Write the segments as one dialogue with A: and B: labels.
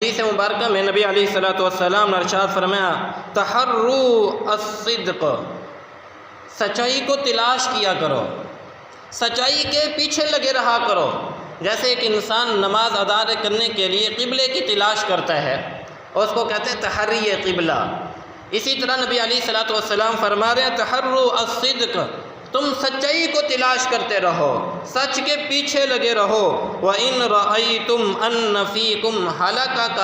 A: حدیث مبارکہ میں نبی علیہ الصلوۃ والسلام نے ارشاد فرمایا تحروا الصدق، سچائی کو تلاش کیا کرو، سچائی کے پیچھے لگے رہا کرو۔ جیسے ایک انسان نماز ادا کرنے کے لیے قبلے کی تلاش کرتا ہے، اس کو کہتے ہیں تحری قبلہ۔ اسی طرح نبی علیہ الصلوۃ والسلام فرما رہے ہیں تحروا الصدق، تم سچائی کو تلاش کرتے رہو، سچ کے پیچھے لگے رہو۔ وَإِن رَأَيْتُمْ أَنَّ فِيكُمْ هَلَكَةً،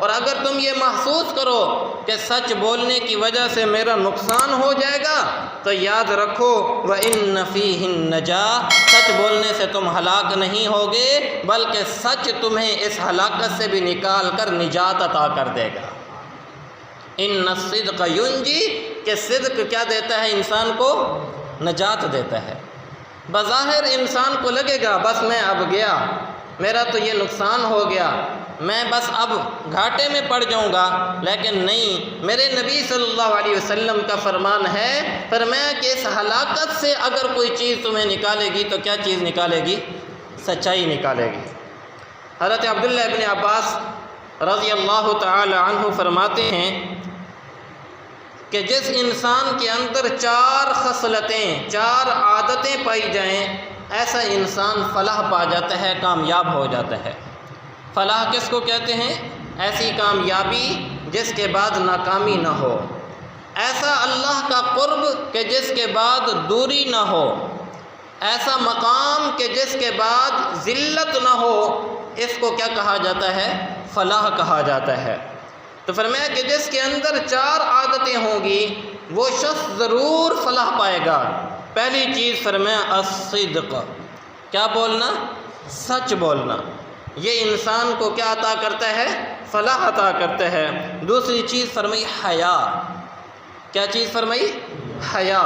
A: اور اگر تم یہ محسوس کرو کہ سچ بولنے کی وجہ سے میرا نقصان ہو جائے گا تو یاد رکھو وَإِنَّ فِيهِ النَّجَاةَ، سچ بولنے سے تم ہلاک نہیں ہوگے بلکہ سچ تمہیں اس ہلاکت سے بھی نکال کر نجات عطا کر دے گا۔ ان الصدق ینجی، کہ صدق کیا دیتا ہے انسان کو؟ نجات دیتا ہے۔ بظاہر انسان کو لگے گا بس میں اب گیا، میرا تو یہ نقصان ہو گیا، میں بس اب گھاٹے میں پڑ جاؤں گا، لیکن نہیں، میرے نبی صلی اللہ علیہ وسلم کا فرمان ہے، فرمایا کہ اس ہلاکت سے اگر کوئی چیز تمہیں نکالے گی تو کیا چیز نکالے گی؟ سچائی نکالے گی۔ حضرت عبداللہ ابن عباس رضی اللہ تعالی عنہ فرماتے ہیں کہ جس انسان کے اندر 4 خصلتیں، 4 عادتیں پائی جائیں، ایسا انسان فلاح پا جاتا ہے، کامیاب ہو جاتا ہے۔ فلاح کس کو کہتے ہیں؟ ایسی کامیابی جس کے بعد ناکامی نہ ہو، ایسا اللہ کا قرب کہ جس کے بعد دوری نہ ہو، ایسا مقام کہ جس کے بعد ذلت نہ ہو، اس کو کیا کہا جاتا ہے؟ فلاح کہا جاتا ہے۔ تو فرمایا کہ جس کے اندر 4 عادتیں ہوں گی وہ شخص ضرور فلاح پائے گا۔ پہلی چیز فرمایا الصدق، کیا بولنا؟ سچ بولنا۔ یہ انسان کو کیا عطا کرتا ہے؟ فلاح عطا کرتا ہے۔ دوسری چیز فرمائی حیا، کیا چیز فرمائی؟ حیا۔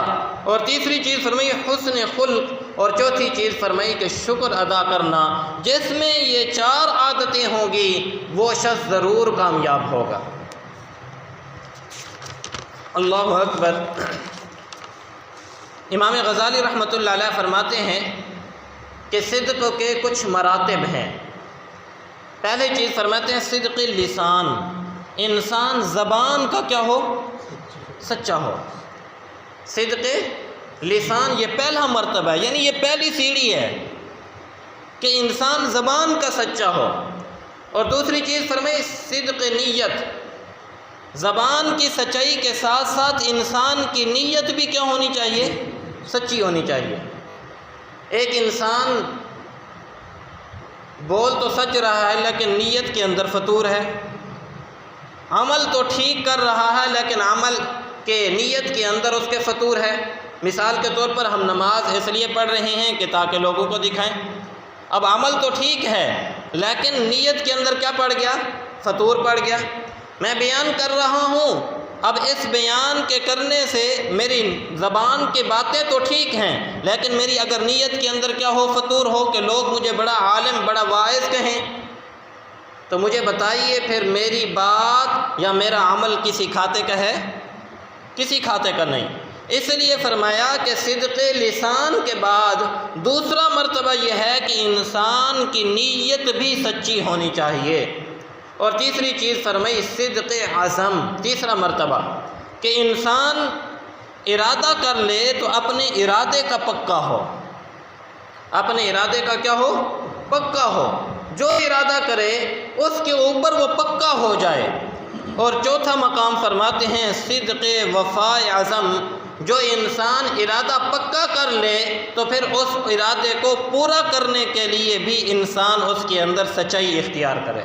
A: اور تیسری چیز فرمائی حسن خلق، اور چوتھی چیز فرمائی کہ شکر ادا کرنا۔ جس میں یہ 4 عادتیں ہوں گی وہ شخص ضرور کامیاب ہوگا۔ اللہ اکبر۔ امام غزالی رحمۃ اللہ علیہ فرماتے ہیں کہ صدق کے کچھ مراتب ہیں۔ پہلی چیز فرماتے ہیں صدق لسان، انسان زبان کا کیا ہو؟ سچا ہو۔ صدق لسان یہ پہلا مرتبہ ہے، یعنی یہ پہلی سیڑھی ہے کہ انسان زبان کا سچا ہو۔ اور دوسری چیز فرمائی صدق نیت، زبان کی سچائی کے ساتھ ساتھ انسان کی نیت بھی کیا ہونی چاہیے؟ سچی ہونی چاہیے۔ ایک انسان بول تو سچ رہا ہے لیکن نیت کے اندر فتور ہے، عمل تو ٹھیک کر رہا ہے لیکن عمل کے نیت کے اندر اس کے فتور ہے۔ مثال کے طور پر ہم نماز اس لیے پڑھ رہے ہیں کہ تاکہ لوگوں کو دکھائیں، اب عمل تو ٹھیک ہے لیکن نیت کے اندر کیا پڑ گیا؟ فتور پڑ گیا۔ میں بیان کر رہا ہوں، اب اس بیان کے کرنے سے میری زبان کی باتیں تو ٹھیک ہیں لیکن میری اگر نیت کے اندر کیا ہو؟ فتور ہو کہ لوگ مجھے بڑا عالم، بڑا واعظ کہیں، تو مجھے بتائیے پھر میری بات یا میرا عمل کسی کھاتے کا ہے؟ کسی کھاتے کا نہیں۔ اس لیے فرمایا کہ صدق لسان کے بعد دوسرا مرتبہ یہ ہے کہ انسان کی نیت بھی سچی ہونی چاہیے۔ اور تیسری چیز فرمائی صدق عزم، تیسرا مرتبہ کہ انسان ارادہ کر لے تو اپنے ارادے کا پکا ہو، اپنے ارادے کا کیا ہو؟ پکا ہو، جو ارادہ کرے اس کے اوپر وہ پکا ہو جائے۔ اور چوتھا مقام فرماتے ہیں صدق وفاء عزم، جو انسان ارادہ پکا کر لے تو پھر اس ارادے کو پورا کرنے کے لیے بھی انسان اس کے اندر سچائی اختیار کرے۔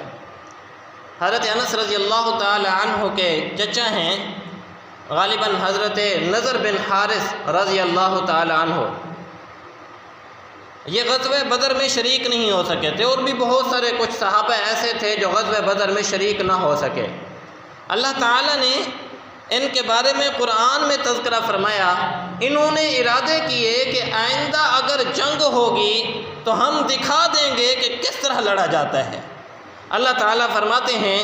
A: حضرت انس رضی اللہ تعالی عنہ کے چچا ہیں غالباً حضرت نضر بن حارث رضی اللہ تعالی عنہ، یہ غزوہ بدر میں شریک نہیں ہو سکے تھے، اور بھی بہت سارے کچھ صحابہ ایسے تھے جو غزوہ بدر میں شریک نہ ہو سکے۔ اللہ تعالیٰ نے ان کے بارے میں قرآن میں تذکرہ فرمایا، انہوں نے ارادے کیے کہ آئندہ اگر جنگ ہوگی تو ہم دکھا دیں گے کہ کس طرح لڑا جاتا ہے۔ اللہ تعالیٰ فرماتے ہیں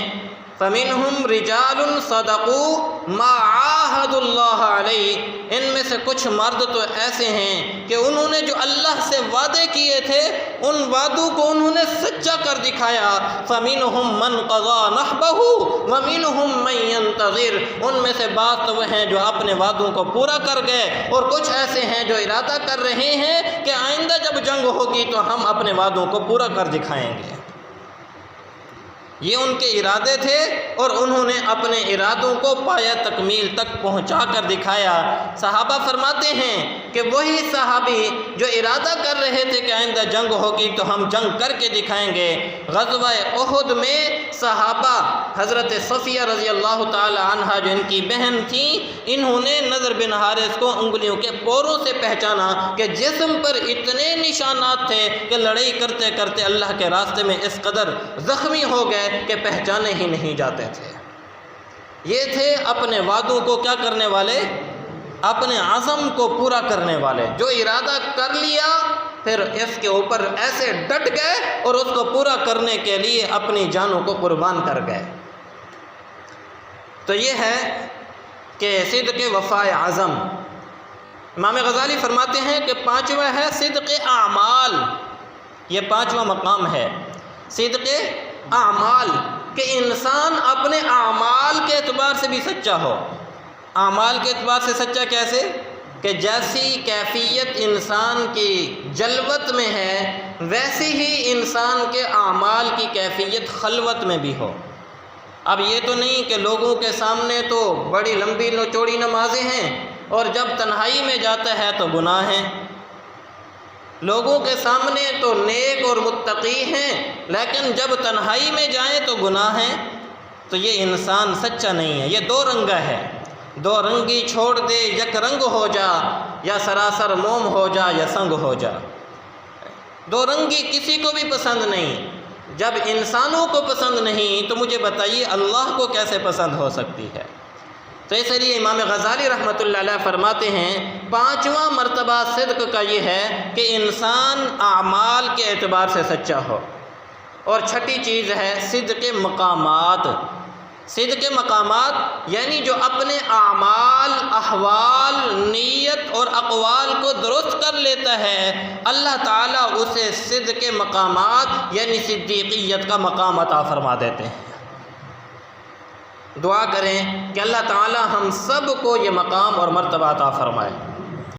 A: فمنہم رجال صدقوا ما عاہدوا اللہ علیہ، ان میں سے کچھ مرد تو ایسے ہیں کہ انہوں نے جو اللہ سے وعدے کیے تھے ان وعدوں کو انہوں نے سچا کر دکھایا۔ فمنہم من قضى نحبہ ومنہم من ينتظر، ان میں سے بعض تو وہ ہیں جو اپنے وعدوں کو پورا کر گئے، اور کچھ ایسے ہیں جو ارادہ کر رہے ہیں کہ آئندہ جب جنگ ہوگی تو ہم اپنے وعدوں کو پورا کر دکھائیں گے۔ یہ ان کے ارادے تھے اور انہوں نے اپنے ارادوں کو پایہ تکمیل تک پہنچا کر دکھایا۔ صحابہ فرماتے ہیں کہ وہی صحابی جو ارادہ کر رہے تھے کہ آئندہ جنگ ہوگی تو ہم جنگ کر کے دکھائیں گے، غزوہ احد میں صحابہ حضرت صفیہ رضی اللہ تعالی عنہا جو ان کی بہن تھیں، انہوں نے نضر بن حارث کو انگلیوں کے پوروں سے پہچانا کہ جسم پر اتنے نشانات تھے کہ لڑائی کرتے کرتے اللہ کے راستے میں اس قدر زخمی ہو گئے کہ پہچانے ہی نہیں جاتے تھے۔ یہ تھے اپنے وعدوں کو کیا کرنے والے، اپنے عزم کو پورا کرنے والے، جو ارادہ کر لیا پھر اس کے اوپر ایسے ڈٹ گئے اور اس کو پورا کرنے کے لیے اپنی جانوں کو قربان کر گئے۔ تو یہ ہے کہ صدق وفاء عزم۔ امام غزالی فرماتے ہیں کہ پانچواں ہے صدق اعمال، یہ پانچواں مقام ہے صدق اعمال، کہ انسان اپنے اعمال کے اعتبار سے بھی سچا ہو۔ اعمال کے اعتبار سے سچا کیسے؟ کہ جیسی کیفیت انسان کی جلوت میں ہے ویسی ہی انسان کے اعمال کی کیفیت خلوت میں بھی ہو۔ اب یہ تو نہیں کہ لوگوں کے سامنے تو بڑی لمبی چوڑی نمازیں ہیں اور جب تنہائی میں جاتا ہے تو گناہ ہیں، لوگوں کے سامنے تو نیک اور متقی ہیں لیکن جب تنہائی میں جائیں تو گناہ ہیں، تو یہ انسان سچا نہیں ہے۔ یہ دو رنگا ہے، دو رنگی چھوڑ دے یک رنگ ہو جا، یا سراسر موم ہو جا یا سنگ ہو جا۔ دو رنگی کسی کو بھی پسند نہیں، جب انسانوں کو پسند نہیں تو مجھے بتائیے اللہ کو کیسے پسند ہو سکتی ہے؟ تو اس لیے امام غزالی رحمۃ اللہ علیہ فرماتے ہیں پانچواں مرتبہ صدق کا یہ ہے کہ انسان اعمال کے اعتبار سے سچا ہو۔ اور چھٹی چیز ہے صدق مقامات۔ صدق مقامات یعنی جو اپنے اعمال، احوال، نیت اور اقوال کو درست کر لیتا ہے، اللہ تعالیٰ اسے صدق مقامات یعنی صدیقیت کا مقام عطا فرما دیتے ہیں۔ دعا کریں کہ اللہ تعالیٰ ہم سب کو یہ مقام اور مرتبہ عطا فرمائے۔